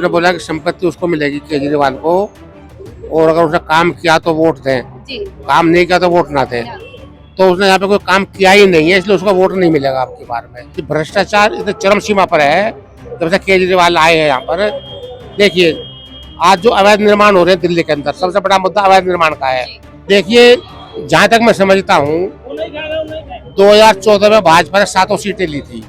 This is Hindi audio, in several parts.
ने बोला कि संपत्ति उसको मिलेगी केजरीवाल को, और अगर उसने काम किया तो वोट दें, काम नहीं किया तो वोट ना दें। तो उसने यहाँ पे कोई काम किया ही नहीं है, इसलिए उसको वोट नहीं मिलेगा आपकी बार में। कि भ्रष्टाचार इतने चरम सीमा पर है जब से केजरीवाल आए हैं यहाँ पर। देखिए आज जो अवैध निर्माण हो रहे हैं दिल्ली के अंदर, सबसे बड़ा मुद्दा अवैध निर्माण का है। देखिए जहाँ तक मैं समझता हूँ 2014 में भाजपा ने 7 सीटें ली थी,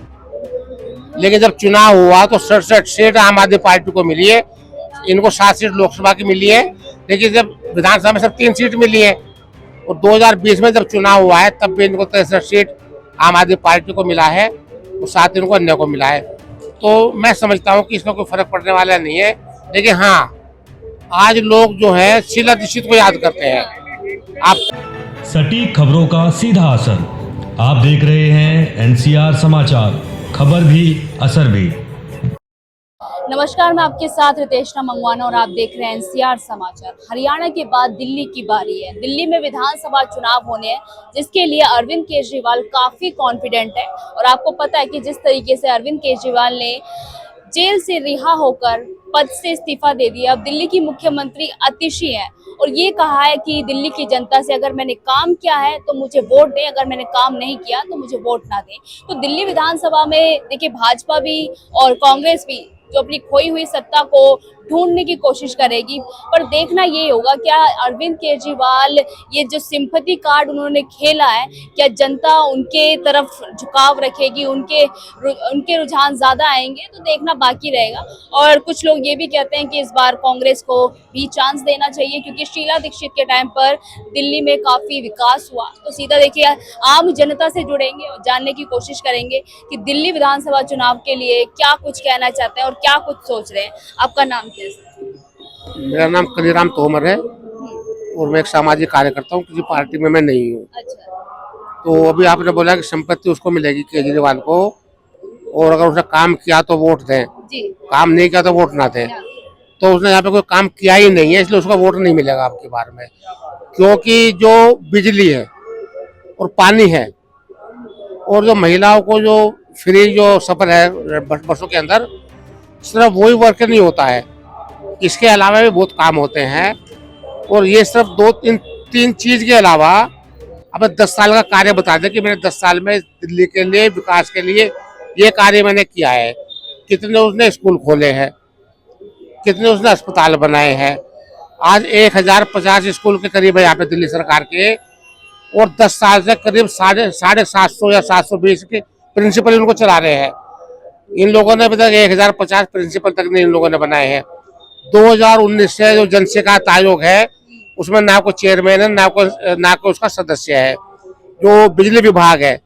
लेकिन जब चुनाव हुआ तो 67 सीट आम आदमी पार्टी को मिली है, इनको 7 सीट लोकसभा की मिली है, लेकिन जब विधानसभा में सिर्फ 3 सीट मिली है। और 2020 में जब चुनाव हुआ है तब भी इनको 63 सीट आम आदमी पार्टी को मिला है और 7 इनको अन्य को मिला है। तो मैं समझता हूँ कि इसमें कोई फर्क पड़ने वाला नहीं है। लेकिन हाँ, आज लोग जो है शीला दीक्षित को याद करते हैं। आप सटीक खबरों का सीधा असर, आप देख रहे हैं एनसीआर समाचार, खबर भी असर भी। नमस्कार, मैं आपके साथ रितेशना मंगवाना और आप देख रहे हैं एनसीआर समाचार। हरियाणा के बाद दिल्ली की बारी है। दिल्ली में विधानसभा चुनाव होने हैं, जिसके लिए अरविंद केजरीवाल काफी कॉन्फिडेंट है। और आपको पता है कि जिस तरीके से अरविंद केजरीवाल ने जेल से रिहा होकर पद से इस्तीफा दे दिया, अब दिल्ली की मुख्यमंत्री अतिशी हैं और ये कहा है कि दिल्ली की जनता से अगर मैंने काम किया है तो मुझे वोट दें, अगर मैंने काम नहीं किया तो मुझे वोट ना दें। तो दिल्ली विधानसभा में देखिए भाजपा भी और कांग्रेस भी जो अपनी खोई हुई सत्ता को ढूंढने की कोशिश करेगी, पर देखना ये होगा क्या अरविंद केजरीवाल ये जो सिंपैथी कार्ड उन्होंने खेला है, क्या जनता उनके तरफ झुकाव रखेगी, उनके रुझान ज्यादा आएंगे, तो देखना बाकी रहेगा। और कुछ लोग ये भी कहते हैं कि इस बार कांग्रेस को भी चांस देना चाहिए, क्योंकि शीला दीक्षित के टाइम पर दिल्ली में काफी विकास हुआ। तो सीधा देखिए आम जनता से जुड़ेंगे और जानने की कोशिश करेंगे कि दिल्ली विधानसभा चुनाव के लिए क्या कुछ कहना चाहते हैं और क्या कुछ सोच रहे हैं। आपका नाम क्या है? मेरा नाम कलीराम तोमर है और मैं एक सामाजिक कार्यकर्ता हूँ, किसी पार्टी में मैं नहीं हूँ। अच्छा। तो अभी आपने बोला कि संपत्ति उसको मिलेगी केजरीवाल को, और अगर उसने काम किया तो वोट दें, काम नहीं किया तो वोट ना दें। तो उसने यहाँ पे कोई काम किया ही नहीं है, इसलिए उसका वोट नहीं मिलेगा आपकी बार में। क्योंकि जो बिजली है और पानी है और जो महिलाओं को जो फ्री जो सफर है बसों के अंदर, सिर्फ वही वर्क नहीं होता है, इसके अलावा भी बहुत काम होते हैं। और ये सिर्फ 2-3 चीज के अलावा अब 10 साल का कार्य बता दें कि मैंने 10 साल में दिल्ली के लिए विकास के लिए ये कार्य मैंने किया है। कितने उसने स्कूल खोले हैं, कितने उसने अस्पताल बनाए हैं। आज 1050 स्कूल के करीब है यहाँ पे दिल्ली सरकार के, और 10 साल से करीब 750 या 720 के प्रिंसिपल इनको चला रहे हैं। इन लोगों ने अभी तक 1050 प्रिंसिपल तक नहीं इन लोगों ने बनाए हैं। 2019 से जो जन शिकायत आयोग है उसमें ना कोई चेयरमैन है, ना कोई उसका सदस्य है। जो बिजली विभाग है,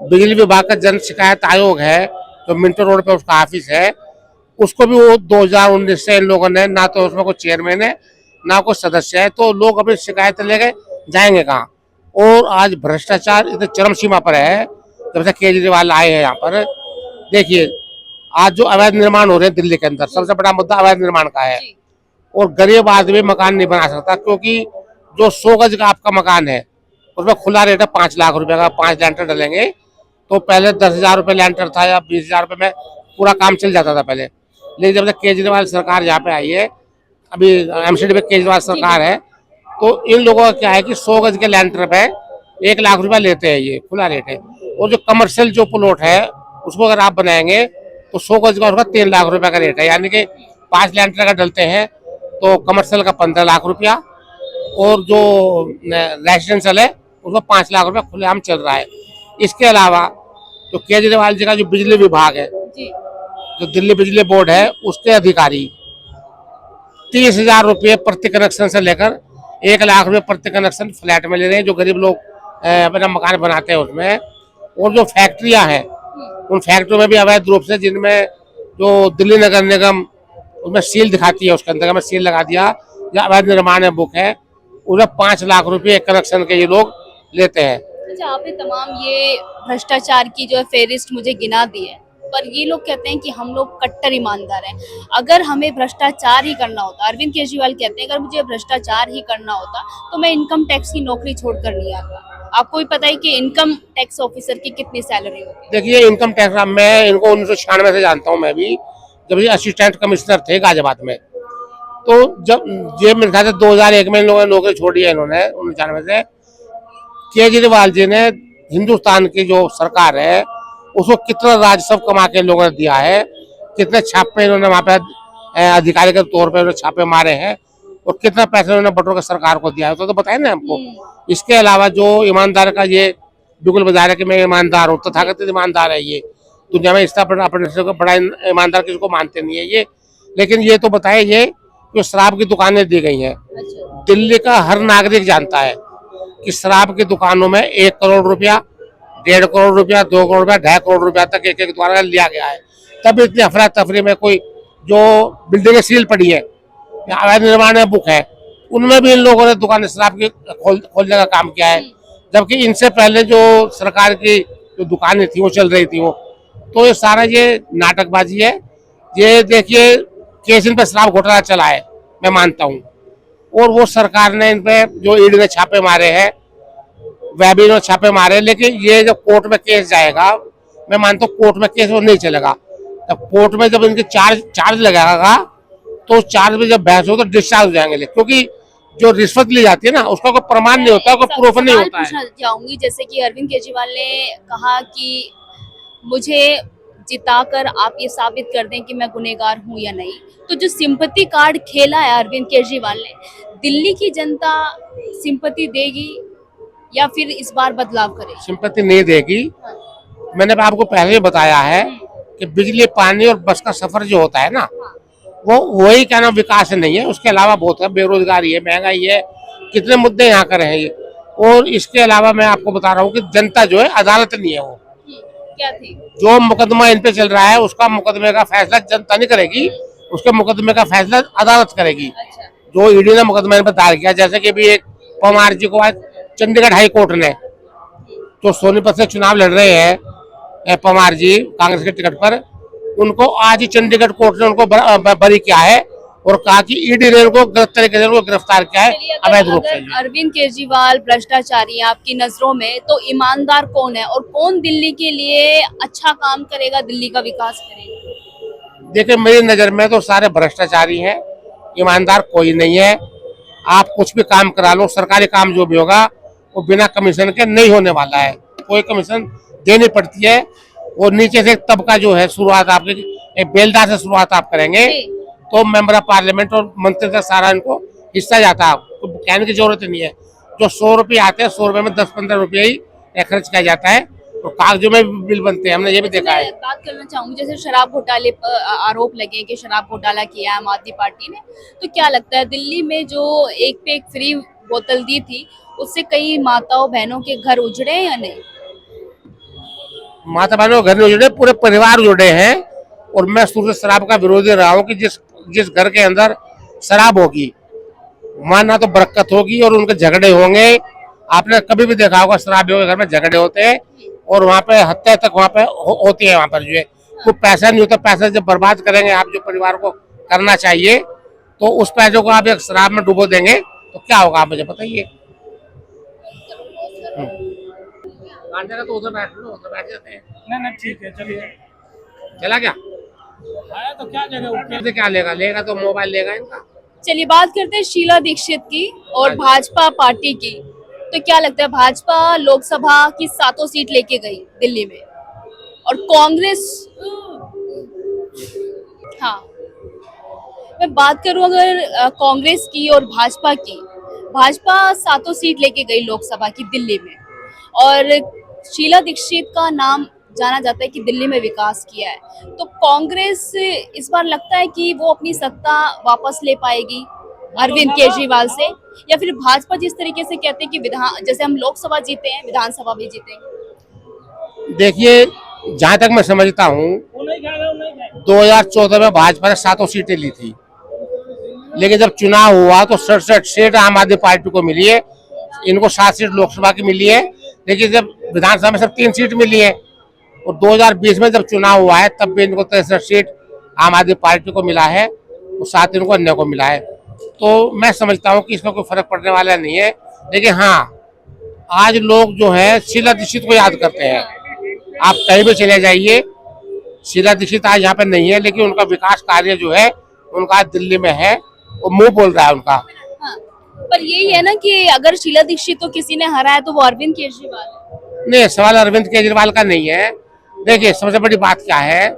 बिजली विभाग का जन शिकायत आयोग है जो मिंटो रोड पे उसका ऑफिस है, उसको भी वो 2019 से इन लोगों ने, ना तो उसमें कोई चेयरमैन है ना कोई सदस्य है। तो लोग अपनी शिकायत लेके जाएंगे कहाँ? और आज भ्रष्टाचार इतने चरम सीमा पर है जब से केजरीवाल आए हैं यहाँ पर। देखिए आज जो अवैध निर्माण हो रहे हैं दिल्ली के अंदर, सबसे बड़ा मुद्दा अवैध निर्माण का है। और गरीब आदमी मकान नहीं बना सकता, क्योंकि जो 100 गज का आपका मकान है उसमें खुला रेट है 5 लाख रुपए का। 5 लैंटर डलेंगे तो पहले 10,000 रुपये लैंटर था, या 20,000 रुपये में पूरा काम चल जाता था पहले। लेकिन जब से केजरीवाल सरकार यहाँ पे आई है, अभी एमसीडी में केजरीवाल सरकार है, तो इन लोगों का क्या है कि 100 गज के लैंटर पे 1 लाख रुपया लेते हैं, ये खुला रेट है। और जो कमर्शियल जो प्लॉट है उसको अगर आप बनाएंगे तो 100 गज का उसका 3 लाख रुपए का रेट है, यानी कि 5 लैंटर का डलते हैं तो कमर्शियल का 15 लाख रुपया, और जो रेजिडेंशियल है उसमें 5 लाख रुपया खुलेआम चल रहा है। इसके अलावा तो केजरीवाल जी का जो बिजली विभाग है, जो दिल्ली बिजली बोर्ड है, उसके अधिकारी 30,000 रुपये प्रति कनेक्शन से लेकर 1 लाख रुपये प्रति कनेक्शन फ्लैट में ले रहे हैं, जो गरीब लोग अपना मकान बनाते हैं उसमें। और जो फैक्ट्रियां हैं, उन फैक्ट्रियों में भी अवैध रूप से, जिनमें जो दिल्ली नगर निगम उसमें सील दिखाती है, उसके अंदर में सील लगा दिया या अवैध निर्माण है बुक है, उसमें 5 लाख रुपये कनेक्शन के ये लोग लेते हैं। अच्छा, आपने तमाम ये भ्रष्टाचार की जो फेरिस्ट मुझे गिना दी है, पर ये लोग कहते हैं कि हम लोग कट्टर ईमानदार हैं। अगर हमें भ्रष्टाचार ही करना होता, अरविंद केजरीवाल कहते हैं अगर मुझे भ्रष्टाचार ही करना होता तो मैं इनकम टैक्स की नौकरी छोड़कर नहीं आता। आपको भी पता है कि इनकम टैक्स ऑफिसर की कितनी सैलरी होती है? देखिए इनकम टैक्स, मैं इनको 1996 से जानता हूँ मैं भी, जब ये असिस्टेंट कमिश्नर थे गाजियाबाद में। तो जब ये मेरे ख्याल से 2001 में इन लोगों ने नौकरी छोड़ी है, इन्होंने 99 से। केजरीवाल जी ने हिंदुस्तान की जो सरकार है उसको कितना राजस्व कमा के लोगों ने दिया है, कितने छापे इन्होंने वहां पे अधिकारी के तौर पे छापे मारे हैं, और कितना पैसा उन्होंने बटोर के सरकार को दिया है, तो बताए ना हमको। इसके अलावा जो ईमानदार का ये बिल्कुल बता रहा है कि मैं ईमानदार हूँ, तथाकथित ईमानदार है ये। दुनिया में इस तरह अपने को बड़ा ईमानदार किसी को मानते नहीं है ये। लेकिन ये तो बताए ये जो शराब की दुकानें दी गई हैं, दिल्ली का हर नागरिक जानता है कि शराब की दुकानों में 1 करोड़ रुपया, 1.5 करोड़ रुपया, 2 करोड़ रुपया, 2.5 करोड़ रुपया तक एक दुकान लिया गया है। तब इतनी अफरा तफरी में कोई जो बिल्डिंगें सील पड़ी है, अवैध निर्माण में बुक है, उनमें भी इन लोगों ने दुकानें शराब की खोलने का काम किया है। जबकि इनसे पहले जो सरकार की जो दुकानें थी वो चल रही थी वो, तो ये सारा ये नाटकबाजी है। ये देखिए केस इन पे शराब घोटाला चला है, मैं मानता हूँ, और वो सरकार ने इन पे जो ईडी ने छापे मारे हैं, वह भी इन्होंने छापे मारे। लेकिन ये जब कोर्ट में केस जाएगा, मैं मानता हूँ कोर्ट में केस वो नहीं चलेगा। जब कोर्ट में जब इनके चार्ज लगाएगा तो चार्ज में जब बहस हो तो डिस्चार्ज हो जाएंगे, क्योंकि जो रिश्वत ली जाती है ना उसका कोई प्रमाण नहीं होता, कोई प्रूफ नहीं होता है। जाऊंगी जैसे कि अरविंद केजरीवाल ने कहा कि मुझे जिताकर आप ये साबित कर दें कि मैं गुनहगार हूं या नहीं। तो जो सिंपैथी कार्ड खेला है अरविंद केजरीवाल ने, दिल्ली की जनता सिंपैथी देगी या फिर इस बार बदलाव करेगी? सिंपैथी नहीं देगी। मैंने आपको पहले ही बताया है कि बिजली, पानी और बस का सफर जो होता है ना, वो वही क्या नाम विकास नहीं है, उसके अलावा बहुत है, बेरोजगारी है, महंगाई है, कितने मुद्दे यहाँ कर हैं ये। और इसके अलावा मैं आपको बता रहा हूँ कि जनता जो है अदालत नहीं है वो। क्या थी? जो मुकदमा इन पे चल रहा है उसका मुकदमे का फैसला जनता नहीं करेगी, उसके मुकदमे का फैसला अदालत करेगी। अच्छा। जो ईडी ने मुकदमा इन पर दायर किया, जैसे कि भी एक पवार जी को आज चंडीगढ़ हाई कोर्ट ने, जो सोनीपत से चुनाव लड़ रहे हैं पवार जी कांग्रेस के टिकट पर, उनको आज ही चंडीगढ़ कोर्ट ने उनको बरी किया है और कहा कि ईडी ने उनको गलत तरीके से उनको गिरफ्तार किया है अवैध रूप से। अरविंद केजरीवाल भ्रष्टाचारी है आपकी नजरों में, तो ईमानदार कौन है और कौन दिल्ली के लिए अच्छा काम करेगा, दिल्ली का विकास करेगा? देखिए मेरी नजर में तो सारे भ्रष्टाचारी हैं, ईमानदार कोई नहीं है। आप कुछ भी काम करा लो, सरकारी काम जो भी होगा वो बिना कमीशन के नहीं होने वाला है, कोई कमीशन देनी पड़ती है। और नीचे से तबका जो है शुरुआत आपके एक बेलदार से शुरुआत आप करेंगे तो मेंबर ऑफ पार्लियामेंट और मंत्री का सारा इनको हिस्सा जाता है, तो कहने की जरूरत नहीं है। जो 100 रुपये आते हैं 100 रुपये में 10-15 रुपये ही खर्च किया जाता है, तो कागजों में बिल बनते हैं, हमने ये भी देखा है। बात करना चाहूंगी जैसे शराब घोटाले पर आरोप लगे कि शराब घोटाला किया है आम आदमी पार्टी ने, तो क्या लगता है दिल्ली में जो एक पे एक फ्री बोतल दी थी उससे कई माताओं बहनों के घर उजड़े हैं या नहीं? माता बहनों घर नहीं जुड़े, पूरे परिवार जुड़े हैं। और मैं शुरू से शराब का विरोधी रहा हूँ कि जिस घर के अंदर शराब होगी वहाँ ना तो बरकत होगी और उनके झगड़े होंगे। आपने कभी भी देखा होगा शराबियों के घर में झगड़े होते हैं और वहाँ पे हत्या तक वहाँ पे होती है। वहाँ पर जो है कोई पैसा नहीं होता, पैसा जब बर्बाद करेंगे आप जो परिवार को करना चाहिए, तो उस पैसों को आप एक शराब में डुबो देंगे तो क्या होगा आप मुझे बताइए। तो उधर बैठ लो, उधर बैठ जाते हैं। नहीं ठीक है, चलिए। चला क्या आया तो क्या जगह क्या लेगा तो मोबाइल लेगा इनका। चलिए बात करते हैं शीला दीक्षित की और भाजपा पार्टी की। तो क्या लगता है भाजपा लोकसभा की 7 सीट लेके गई दिल्ली में और कांग्रेस, हाँ मैं बात करूं अगर कांग्रेस की और भाजपा की, भाजपा 7 सीट लेके गई लोकसभा की दिल्ली में और शीला दीक्षित का नाम जाना जाता है कि दिल्ली में विकास किया है, तो कांग्रेस इस बार लगता है कि वो अपनी सत्ता वापस ले पाएगी अरविंद केजरीवाल से, या फिर भाजपा जिस तरीके से कहते हैं कि जैसे हम लोकसभा जीते हैं विधानसभा भी जीतेंगे? देखिए जहां तक मैं समझता हूँ 2014 में भाजपा ने 7 सीटें ली थी, लेकिन जब चुनाव हुआ तो 67 सीट आम आदमी पार्टी को मिली है, इनको 7 सीट लोकसभा की मिली है। लेकिन जब विधानसभा में सिर्फ 3 सीट मिली है और 2020 में जब चुनाव हुआ है तब भी इनको 63 सीट आम आदमी पार्टी को मिला है और 7 इनको अन्य को मिला है। तो मैं समझता हूँ कि इसका कोई फर्क पड़ने वाला नहीं है। लेकिन हाँ, आज लोग जो है शीला दीक्षित को याद करते हैं। आप कहीं भी चले जाइए, शीला दीक्षित आज यहाँ पे नहीं है, लेकिन उनका विकास कार्य जो है उनका आज दिल्ली में है, वो मुंह बोल रहा है उनका। हाँ, पर यही है ना कि अगर शीला दीक्षित को किसी ने हराया तो वो अरविंद केजरीवाल है। नहीं, सवाल अरविंद केजरीवाल का नहीं है। देखिए, सबसे बड़ी बात क्या है,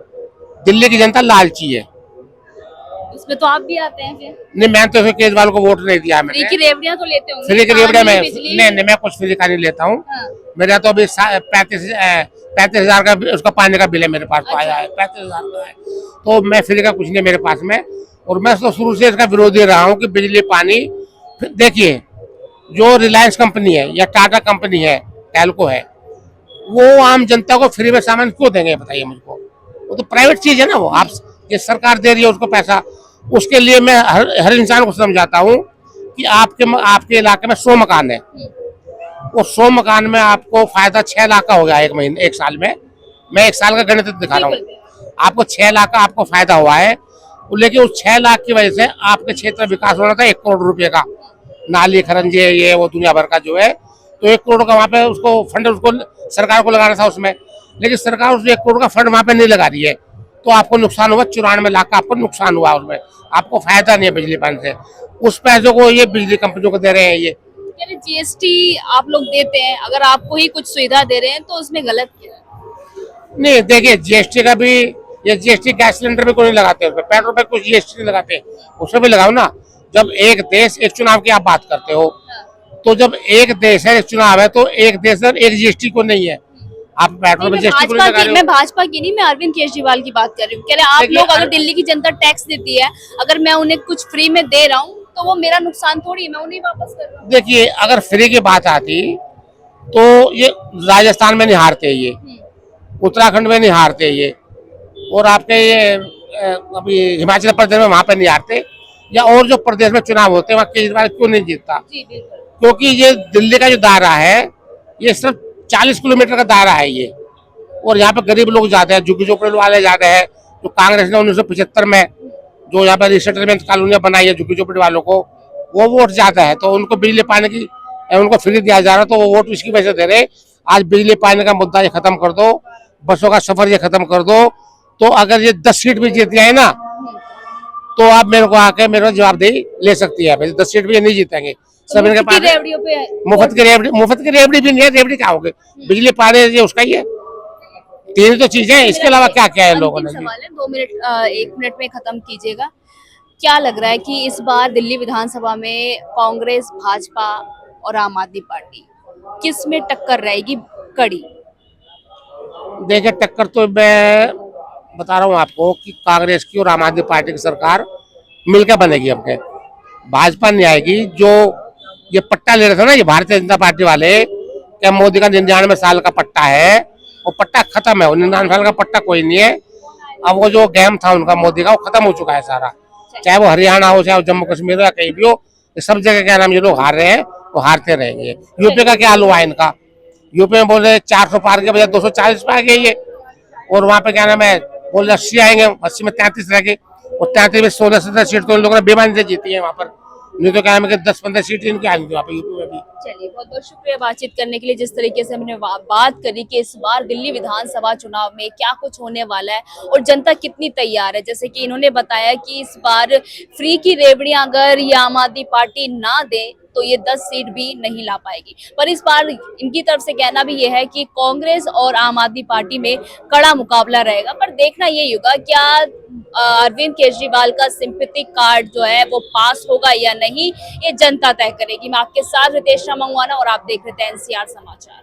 दिल्ली की जनता लालची है। उसमें तो आप भी आते हैं फिर। नहीं, मैं तो केजरीवाल को वोट नहीं दिया। फ्री की रेवड़ियां तो लेते होंगे। फ्री की रेवड़ियां मैं बिजली। नहीं, मैं कुछ फ्री का नहीं लेता हूँ। हाँ। मेरा तो अभी 35,000 का उसका पानी का बिल है मेरे पास, तो आया है 35,000 का है, तो मैं फ्री का कुछ नहीं मेरे पास में। और मैं तो शुरू से इसका विरोधी रहा हूँ कि बिजली पानी। देखिए, जो रिलायंस कंपनी है या टाटा कंपनी है, टेल्को है, वो आम जनता को फ्री में सामान क्यों देंगे, बताइए मुझको। वो तो प्राइवेट चीज है ना, वो आप ये सरकार दे रही है उसको पैसा। उसके लिए मैं हर इंसान को समझाता हूँ कि आपके इलाके में 100 मकान है, वो 100 मकान में आपको फायदा 6 लाख का हो गया एक महीने, एक साल में। मैं एक साल का गणित दिखा रहा हूँ, आपको 6 लाख का आपको फायदा हुआ है। लेकिन उस 6 लाख की वजह से आपके क्षेत्र में विकास होना था 1 करोड़ रुपए का, नाली खरंजे ये वो दुनिया भर का जो है, तो 1 करोड़ का वहाँ पे उसको फंड उसको सरकार को लगाना था उसमें। लेकिन सरकार उस 1 करोड़ का फंड वहाँ पे नहीं लगा रही है, तो आपको नुकसान हुआ 94 लाख का आपको नुकसान हुआ उसमें, आपको फायदा नहीं है बिजली पानी से। उस पैसों को ये बिजली कंपनियों को दे रहे हैं। ये जीएसटी आप लोग देते हैं, अगर आपको ही कुछ सुविधा दे रहे हैं तो उसमें गलत क्या है? नहीं, देखिए, जीएसटी का भी, ये जीएसटी गैस सिलेंडर पे कोई नहीं लगाते, उसमें पेट्रोल पे कुछ जीएसटी नहीं लगाते, उसमें भी लगाओ ना। जब एक देश एक चुनाव की आप बात करते हो, तो जब एक देश है एक चुनाव है, तो एक देश है एक जीएसटी को नहीं है, आप पेट्रोल पे जीएसटी को नहीं लगा रहे हो। मैं भाजपा की नहीं, मैं अरविंद केजरीवाल की बात कर रही हूँ। कह रहे आप लोग, अगर दिल्ली की जनता टैक्स देती है, अगर मैं उन्हें कुछ फ्री में दे रहा हूँ तो वो मेरा नुकसान थोड़ी, मैं उन्हें वापस कर रहा हूँ। देखिए, अगर फ्री की बात आती तो ये राजस्थान में नहीं हारते, ये उत्तराखंड में नहीं हारते, ये और आपके ये अभी हिमाचल प्रदेश में वहां पे नहीं हारते, या और जो प्रदेश में चुनाव होते हैं वहाँ केजरीवाल क्यों नहीं जीतता? जी बिल्कुल। क्योंकि ये दिल्ली का जो दायरा है, ये सिर्फ 40 किलोमीटर का दायरा है ये, और यहाँ पे गरीब लोग जाते हैं, झुग्गी झोपड़ी वाले जाते हैं। जो कांग्रेस ने 1975 में जो यहाँ पे रिसेटलमेंट कॉलोनियां बनाई है झुग्गी झोपड़ी वालों को, वो वोट जाता है, तो उनको बिजली पानी की उनको फ्री दिया जा रहा है, तो वो वोट इसकी वजह से दे रहे। आज बिजली पानी का मुद्दा ये खत्म कर दो, बसों का सफर ये खत्म कर दो, तो अगर ये 10 सीट भी जीत जाए ना, तो आप मेरे को आके मेरे को जवाबदेही ले सकती है। 10 सीट भी ये नहीं जीतेंगे, सब इनके पास मुफ्त की रेवड़ी भी नहीं है। रेवड़ी क्या होगी, बिजली पानी ये उसका ही है, तीन तो चीजें, इसके अलावा क्या क्या है लोगों ने। सवाल है, 2 मिनट 1 मिनट में खत्म कीजिएगा। क्या लग रहा है कि इस बार दिल्ली विधानसभा में कांग्रेस, भाजपा और आम आदमी पार्टी किस में टक्कर रहेगी कड़ी? देखिए, टक्कर तो मैं बता रहा हूँ आपको कि कांग्रेस की और आम आदमी पार्टी की सरकार मिलकर बनेगी। अपने भाजपा नहीं आएगी। जो ये पट्टा ले रहे थे ना ये भारतीय जनता पार्टी वाले, क्या मोदी का 99 साल का पट्टा है, वो पट्टा खत्म है। 99 साल का पट्टा कोई नहीं है। अब वो जो गेम था उनका मोदी का, वो खत्म हो चुका है सारा। चाहे वो हरियाणा हो, चाहे वो जम्मू कश्मीर हो, या कहीं भी हो, सब जगह क्या नाम ये लोग हार रहे हैं, वो हारते रहेंगे। यूपी का क्या हाल हुआ है इनका, यूपी में बोल रहे 400 पार के बजाय 240 पे आ गए ये, और वहाँ पे क्या नाम है बोल 80 आएंगे, 80 में 33 रह गए, और 33 में 16-17 सीट तो इन लोगों ने बेमानी से जीती है वहाँ पर। नहीं तो क्या है कि 10-15 सीट इनकी आएंगी वहाँ पे यूपी में भी। चलिए, बहुत बहुत शुक्रिया बातचीत करने के लिए। जिस तरीके से हमने बात करी कि इस बार दिल्ली विधानसभा चुनाव में क्या कुछ होने वाला है और जनता कितनी तैयार है। जैसे कि इन्होंने बताया कि इस बार फ्री की रेवड़ियां अगर ये आम आदमी पार्टी ना दे तो ये 10 सीट भी नहीं ला पाएगी। पर इस बार इनकी तरफ से कहना भी ये है कि कांग्रेस और आम आदमी पार्टी में कड़ा मुकाबला रहेगा। पर देखना ये होगा क्या अरविंद केजरीवाल का सिंपैथी कार्ड जो है वो पास होगा या नहीं, ये जनता तय करेगी। मैं आपके साथ रितेश मंगवाना और आप देख रहे थे NCR समाचार।